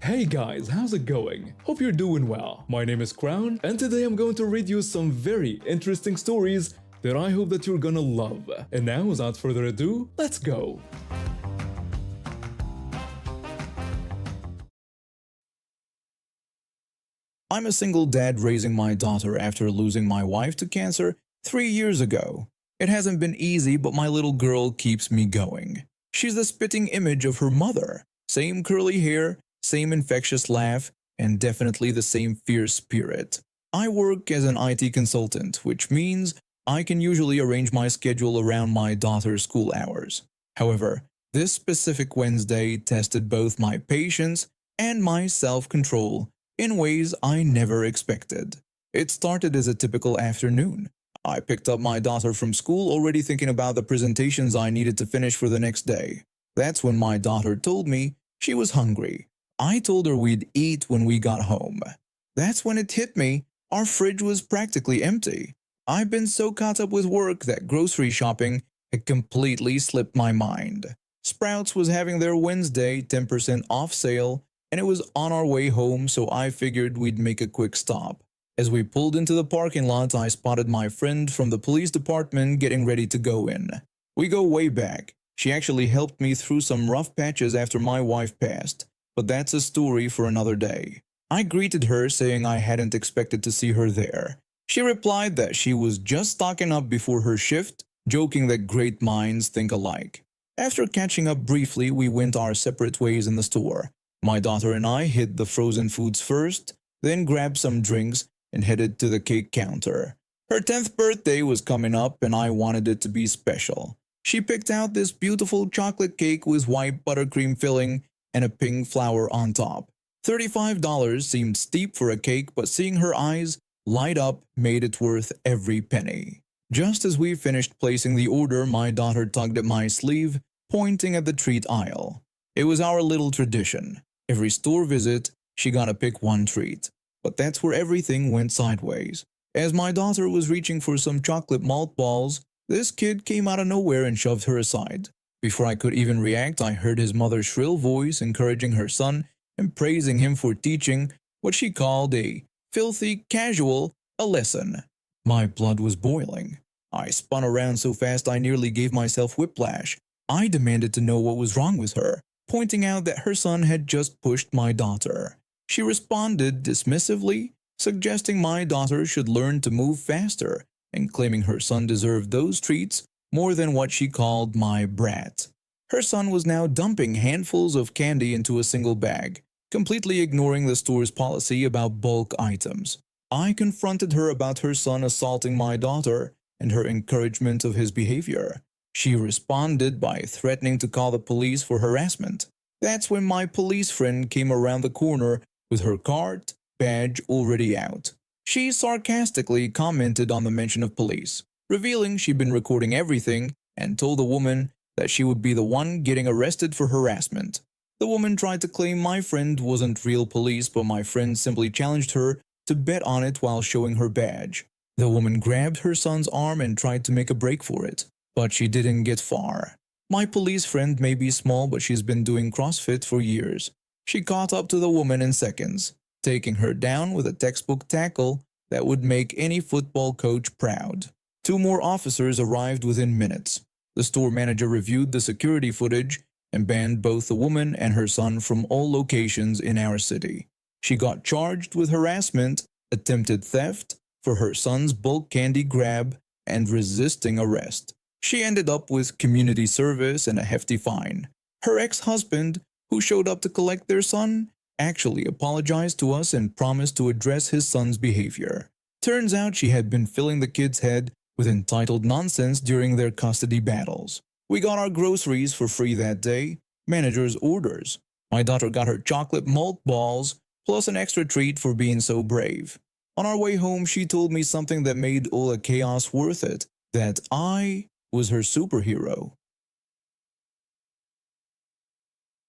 Hey guys, how's it going? Hope you're doing well. My name is Crown, and today I'm going to read you some very interesting stories that I hope that you're gonna love. And now, without further ado, let's go! I'm a single dad raising my daughter after losing my wife to cancer 3 years ago. It hasn't been easy, but my little girl keeps me going. She's the spitting image of her mother. Same curly hair, same infectious laugh, and definitely the same fierce spirit. I work as an IT consultant, which means I can usually arrange my schedule around my daughter's school hours. However, this specific Wednesday tested both my patience and my self-control in ways I never expected. It started as a typical afternoon. I picked up my daughter from school already thinking about the presentations I needed to finish for the next day. That's when my daughter told me she was hungry. I told her we'd eat when we got home. That's when it hit me. Our fridge was practically empty. I've been so caught up with work that grocery shopping had completely slipped my mind. Sprouts was having their Wednesday 10% off sale, and it was on our way home, so I figured we'd make a quick stop. As we pulled into the parking lot, I spotted my friend from the police department getting ready to go in. We go way back. She actually helped me through some rough patches after my wife passed, but that's a story for another day. I greeted her saying I hadn't expected to see her there. She replied that she was just stocking up before her shift, joking that great minds think alike. After catching up briefly, we went our separate ways in the store. My daughter and I hit the frozen foods first, then grabbed some drinks and headed to the cake counter. Her 10th birthday was coming up and I wanted it to be special. She picked out this beautiful chocolate cake with white buttercream filling and a pink flower on top. $35 seemed steep for a cake, but seeing her eyes light up made it worth every penny. Just as we finished placing the order, my daughter tugged at my sleeve, pointing at the treat aisle. It was our little tradition. Every store visit, she got to pick one treat. But that's where everything went sideways. As my daughter was reaching for some chocolate malt balls, this kid came out of nowhere and shoved her aside. Before I could even react, I heard his mother's shrill voice encouraging her son and praising him for teaching what she called a filthy casual a lesson. My blood was boiling. I spun around so fast I nearly gave myself whiplash. I demanded to know what was wrong with her, pointing out that her son had just pushed my daughter. She responded dismissively, suggesting my daughter should learn to move faster and claiming her son deserved those treats more than what she called my brat. Her son was now dumping handfuls of candy into a single bag, completely ignoring the store's policy about bulk items. I confronted her about her son assaulting my daughter and her encouragement of his behavior. She responded by threatening to call the police for harassment. That's when my police friend came around the corner with her card, badge already out. She sarcastically commented on the mention of police, revealing she'd been recording everything and told the woman that she would be the one getting arrested for harassment. The woman tried to claim my friend wasn't real police, but my friend simply challenged her to bet on it while showing her badge. The woman grabbed her son's arm and tried to make a break for it, but she didn't get far. My police friend may be small, but she's been doing CrossFit for years. She caught up to the woman in seconds, taking her down with a textbook tackle that would make any football coach proud. 2 more officers arrived within minutes. The store manager reviewed the security footage and banned both the woman and her son from all locations in our city. She got charged with harassment, attempted theft for her son's bulk candy grab, and resisting arrest. She ended up with community service and a hefty fine. Her ex-husband, who showed up to collect their son, actually apologized to us and promised to address his son's behavior. Turns out she had been filling the kid's head with entitled nonsense during their custody battles. We got our groceries for free that day, manager's orders. My daughter got her chocolate malt balls, plus an extra treat for being so brave. On our way home, she told me something that made all the chaos worth it, that I was her superhero.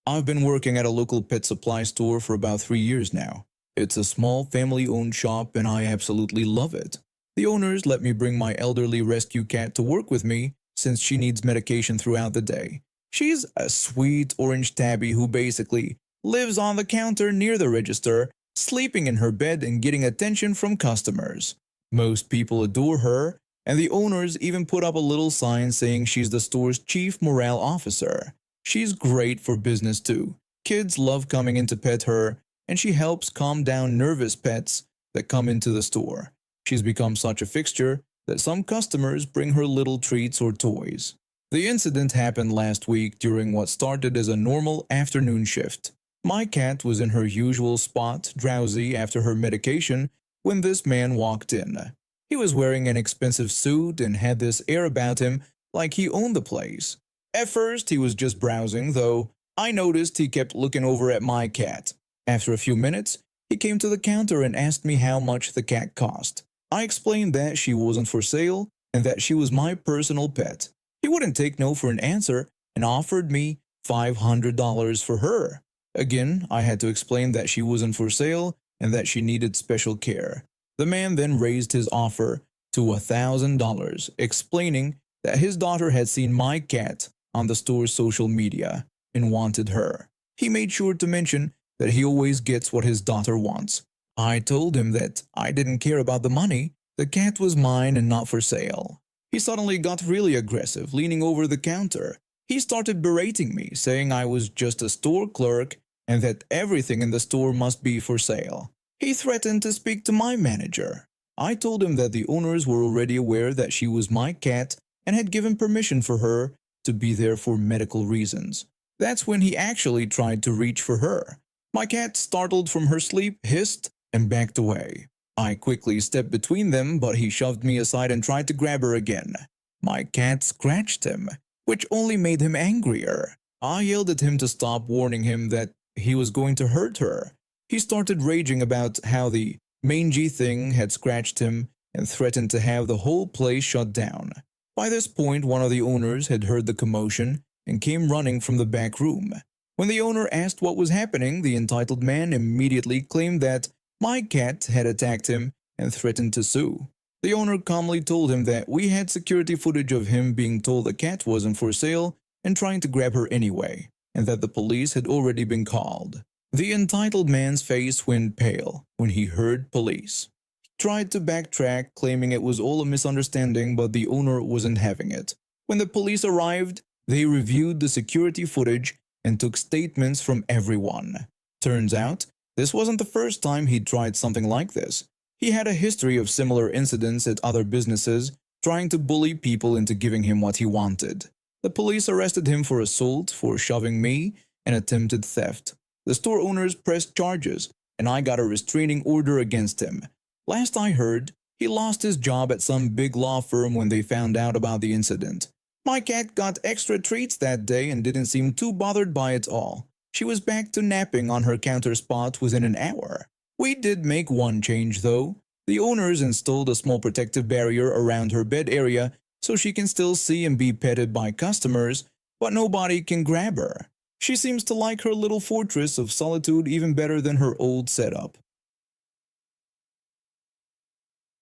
I've been working at a local pet supply store for about 3 years now. It's a small family-owned shop and I absolutely love it. The owners let me bring my elderly rescue cat to work with me since she needs medication throughout the day. She's a sweet orange tabby who basically lives on the counter near the register, sleeping in her bed and getting attention from customers. Most people adore her, and the owners even put up a little sign saying she's the store's chief morale officer. She's great for business too. Kids love coming in to pet her, and she helps calm down nervous pets that come into the store. She's become such a fixture that some customers bring her little treats or toys. The incident happened last week during what started as a normal afternoon shift. My cat was in her usual spot, drowsy after her medication, when this man walked in. He was wearing an expensive suit and had this air about him like he owned the place. At first, he was just browsing, though I noticed he kept looking over at my cat. After a few minutes, he came to the counter and asked me how much the cat cost. I explained that she wasn't for sale and that she was my personal pet. He wouldn't take no for an answer and offered me $500 for her. Again, I had to explain that she wasn't for sale and that she needed special care. The man then raised his offer to $1,000, explaining that his daughter had seen my cat on the store's social media and wanted her. He made sure to mention that he always gets what his daughter wants. I told him that I didn't care about the money, the cat was mine and not for sale. He suddenly got really aggressive, leaning over the counter. He started berating me, saying I was just a store clerk and that everything in the store must be for sale. He threatened to speak to my manager. I told him that the owners were already aware that she was my cat and had given permission for her to be there for medical reasons. That's when he actually tried to reach for her. My cat, startled from her sleep, hissed and backed away. I quickly stepped between them, but he shoved me aside and tried to grab her again. My cat scratched him, which only made him angrier. I yelled at him to stop, warning him that he was going to hurt her. He started raging about how the mangy thing had scratched him and threatened to have the whole place shut down. By this point, one of the owners had heard the commotion and came running from the back room. When the owner asked what was happening, the entitled man immediately claimed that my cat had attacked him and threatened to sue. The owner calmly told him that we had security footage of him being told the cat wasn't for sale and trying to grab her anyway, and that the police had already been called. The entitled man's face went pale when he heard police. He tried to backtrack, claiming it was all a misunderstanding, but the owner wasn't having it. When the police arrived, they reviewed the security footage and took statements from everyone. Turns out, this wasn't the first time he'd tried something like this. He had a history of similar incidents at other businesses, trying to bully people into giving him what he wanted. The police arrested him for assault, for shoving me, and attempted theft. The store owners pressed charges, and I got a restraining order against him. Last I heard, he lost his job at some big law firm when they found out about the incident. My cat got extra treats that day and didn't seem too bothered by it all. She was back to napping on her counter spot within an hour. We did make one change though. The owners installed a small protective barrier around her bed area so she can still see and be petted by customers, but nobody can grab her. She seems to like her little fortress of solitude even better than her old setup.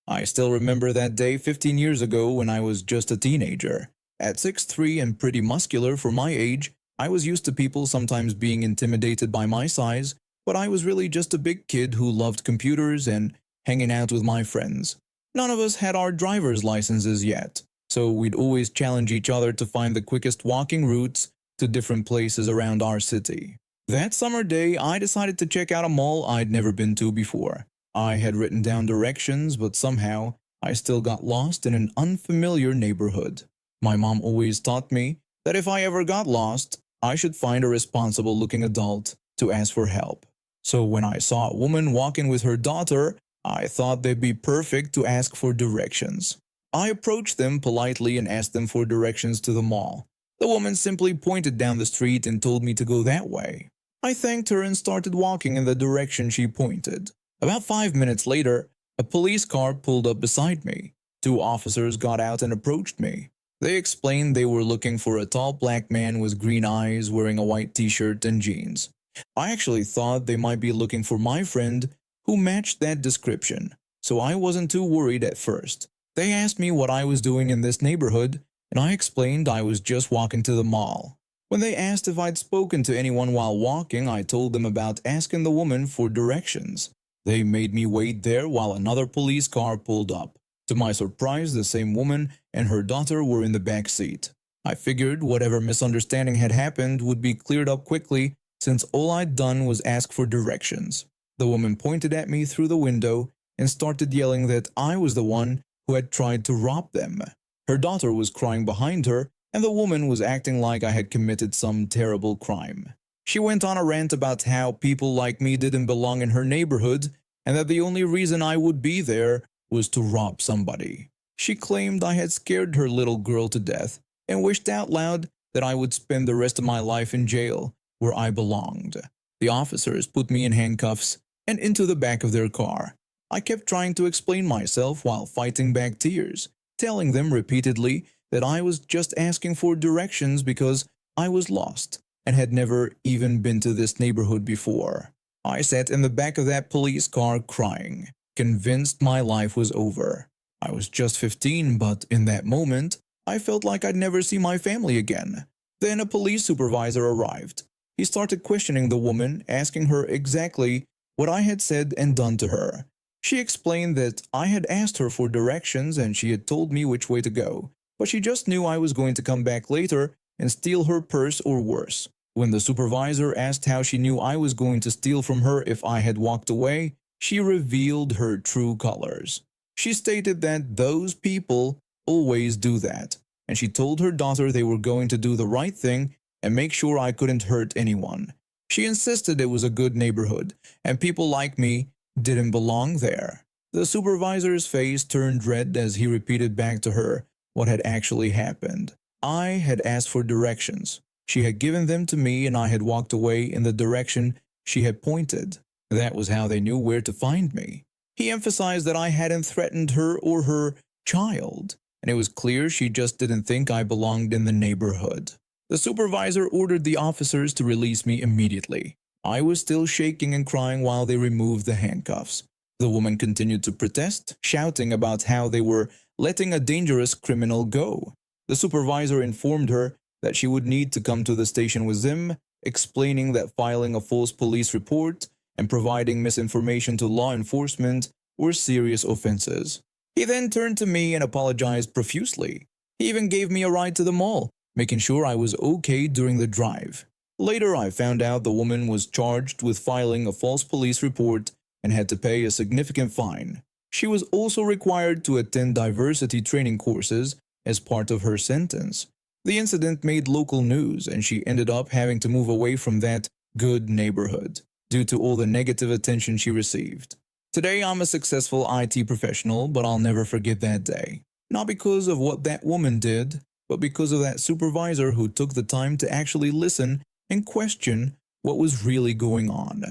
I still remember that day 15 years ago when I was just a teenager. At 6'3" and pretty muscular for my age, I was used to people sometimes being intimidated by my size, but I was really just a big kid who loved computers and hanging out with my friends. None of us had our driver's licenses yet, so we'd always challenge each other to find the quickest walking routes to different places around our city. That summer day, I decided to check out a mall I'd never been to before. I had written down directions, but somehow I still got lost in an unfamiliar neighborhood. My mom always taught me that if I ever got lost, I should find a responsible-looking adult to ask for help. So when I saw a woman walking with her daughter, I thought they'd be perfect to ask for directions. I approached them politely and asked them for directions to the mall. The woman simply pointed down the street and told me to go that way. I thanked her and started walking in the direction she pointed. About 5 minutes later, a police car pulled up beside me. 2 officers got out and approached me. They explained they were looking for a tall black man with green eyes wearing a white t-shirt and jeans. I actually thought they might be looking for my friend who matched that description, so I wasn't too worried at first. They asked me what I was doing in this neighborhood, and I explained I was just walking to the mall. When they asked if I'd spoken to anyone while walking, I told them about asking the woman for directions. They made me wait there while another police car pulled up. To my surprise, the same woman and her daughter were in the back seat. I figured whatever misunderstanding had happened would be cleared up quickly since all I'd done was ask for directions. The woman pointed at me through the window and started yelling that I was the one who had tried to rob them. Her daughter was crying behind her, and the woman was acting like I had committed some terrible crime. She went on a rant about how people like me didn't belong in her neighborhood and that the only reason I would be there was to rob somebody. She claimed I had scared her little girl to death and wished out loud that I would spend the rest of my life in jail where I belonged. The officers put me in handcuffs and into the back of their car. I kept trying to explain myself while fighting back tears, telling them repeatedly that I was just asking for directions because I was lost and had never even been to this neighborhood before. I sat in the back of that police car crying, convinced my life was over. I was just 15, but in that moment, I felt like I'd never see my family again. Then a police supervisor arrived. He started questioning the woman, asking her exactly what I had said and done to her. She explained that I had asked her for directions and she had told me which way to go, but she just knew I was going to come back later and steal her purse or worse. When the supervisor asked how she knew I was going to steal from her if I had walked away, she revealed her true colors. She stated that those people always do that, and she told her daughter they were going to do the right thing and make sure I couldn't hurt anyone. She insisted it was a good neighborhood, and people like me didn't belong there. The supervisor's face turned red as he repeated back to her what had actually happened. I had asked for directions. She had given them to me and I had walked away in the direction she had pointed. That was how they knew where to find me. He emphasized that I hadn't threatened her or her child, and it was clear she just didn't think I belonged in the neighborhood. The supervisor ordered the officers to release me immediately. I was still shaking and crying while they removed the handcuffs. The woman continued to protest, shouting about how they were letting a dangerous criminal go. The supervisor informed her that she would need to come to the station with them, explaining that filing a false police report and providing misinformation to law enforcement were serious offenses. He then turned to me and apologized profusely. He even gave me a ride to the mall, making sure I was okay during the drive. Later, I found out the woman was charged with filing a false police report and had to pay a significant fine. She was also required to attend diversity training courses as part of her sentence. The incident made local news, and she ended up having to move away from that good neighborhood due to all the negative attention she received. Today, I'm a successful IT professional, but I'll never forget that day. Not because of what that woman did, but because of that supervisor who took the time to actually listen and question what was really going on.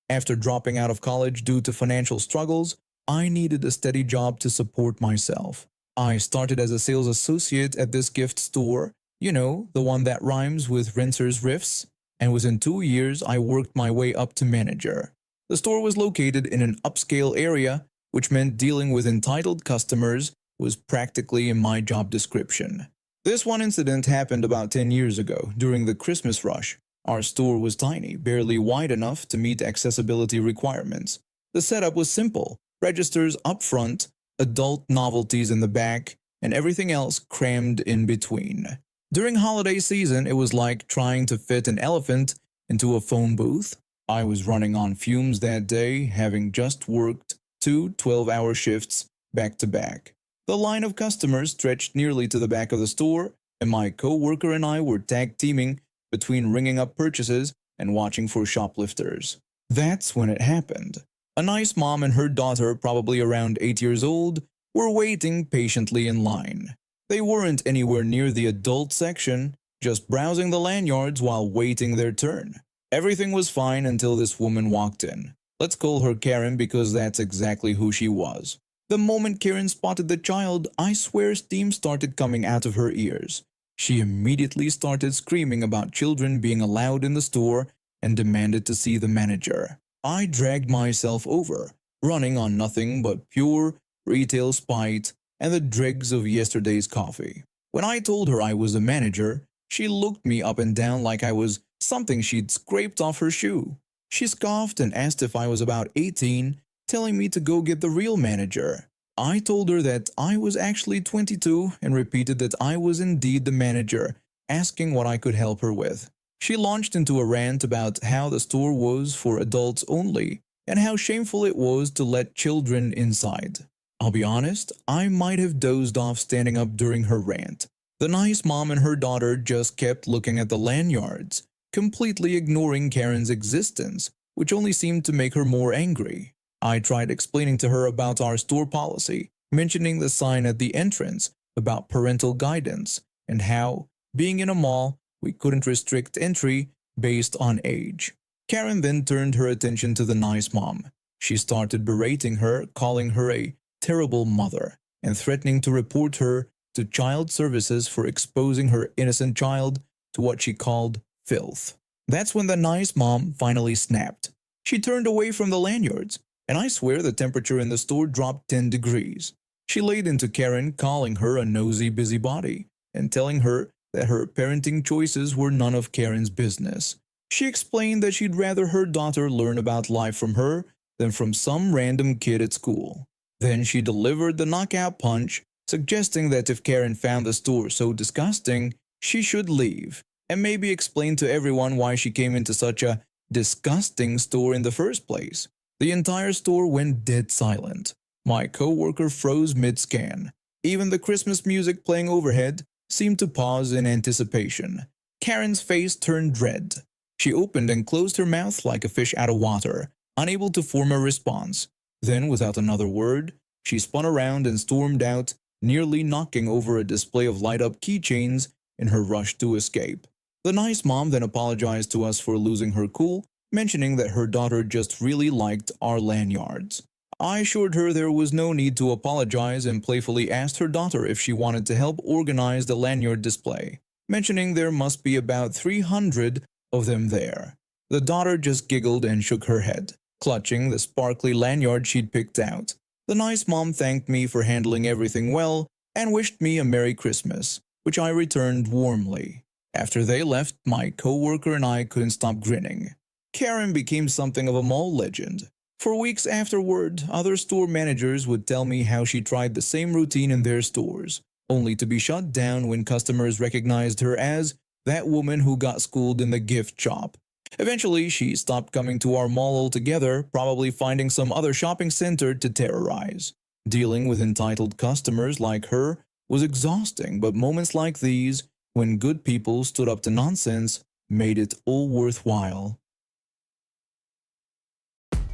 After dropping out of college due to financial struggles, I needed a steady job to support myself. I started as a sales associate at this gift store, you know, the one that rhymes with Rinser's Riffs, and within 2 years I worked my way up to manager. The store was located in an upscale area, which meant dealing with entitled customers was practically in my job description. This one incident happened about 10 years ago, during the Christmas rush. Our store was tiny, barely wide enough to meet accessibility requirements. The setup was simple: registers up front, adult novelties in the back, and everything else crammed in between. During holiday season, it was like trying to fit an elephant into a phone booth. I was running on fumes that day, having just worked 2 12-hour shifts back to back. The line of customers stretched nearly to the back of the store, and my co-worker and I were tag-teaming between ringing up purchases and watching for shoplifters. That's when it happened. A nice mom and her daughter, probably around 8 years old, were waiting patiently in line. They weren't anywhere near the adult section, just browsing the lanyards while waiting their turn. Everything was fine until this woman walked in. Let's call her Karen because that's exactly who she was. The moment Karen spotted the child, I swear steam started coming out of her ears. She immediately started screaming about children being allowed in the store and demanded to see the manager. I dragged myself over, running on nothing but pure retail spite and the dregs of yesterday's coffee. When I told her I was the manager, she looked me up and down like I was something she'd scraped off her shoe. She scoffed and asked if I was about 18, telling me to go get the real manager. I told her that I was actually 22 and repeated that I was indeed the manager, asking what I could help her with. She launched into a rant about how the store was for adults only and how shameful it was to let children inside. I'll be honest, I might have dozed off standing up during her rant. The nice mom and her daughter just kept looking at the lanyards, completely ignoring Karen's existence, which only seemed to make her more angry. I tried explaining to her about our store policy, mentioning the sign at the entrance about parental guidance, and how, being in a mall, we couldn't restrict entry based on age. Karen then turned her attention to the nice mom. She started berating her, calling her a terrible mother, and threatening to report her to child services for exposing her innocent child to what she called filth. That's when the nice mom finally snapped. She turned away from the lanyards, and I swear the temperature in the store dropped 10 degrees. She laid into Karen, calling her a nosy busybody, and telling her that her parenting choices were none of Karen's business. She explained that she'd rather her daughter learn about life from her than from some random kid at school. Then she delivered the knockout punch, suggesting that if Karen found the store so disgusting, she should leave, and maybe explain to everyone why she came into such a disgusting store in the first place. The entire store went dead silent. My coworker froze mid-scan. Even the Christmas music playing overhead seemed to pause in anticipation. Karen's face turned red. She opened and closed her mouth like a fish out of water, unable to form a response. Then, without another word, she spun around and stormed out, nearly knocking over a display of light-up keychains in her rush to escape. The nice mom then apologized to us for losing her cool, mentioning that her daughter just really liked our lanyards. I assured her there was no need to apologize and playfully asked her daughter if she wanted to help organize the lanyard display, mentioning there must be about 300 of them there. The daughter just giggled and shook her head, clutching the sparkly lanyard she'd picked out. The nice mom thanked me for handling everything well and wished me a Merry Christmas, which I returned warmly. After they left, my coworker and I couldn't stop grinning. Karen became something of a mall legend. For weeks afterward, other store managers would tell me how she tried the same routine in their stores, only to be shut down when customers recognized her as that woman who got schooled in the gift shop. Eventually, she stopped coming to our mall altogether, probably finding some other shopping center to terrorize. Dealing with entitled customers like her was exhausting, but moments like these, when good people stood up to nonsense, made it all worthwhile.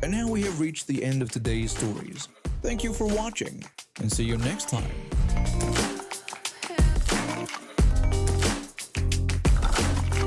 And now we have reached the end of today's stories. Thank you for watching, and see you next time.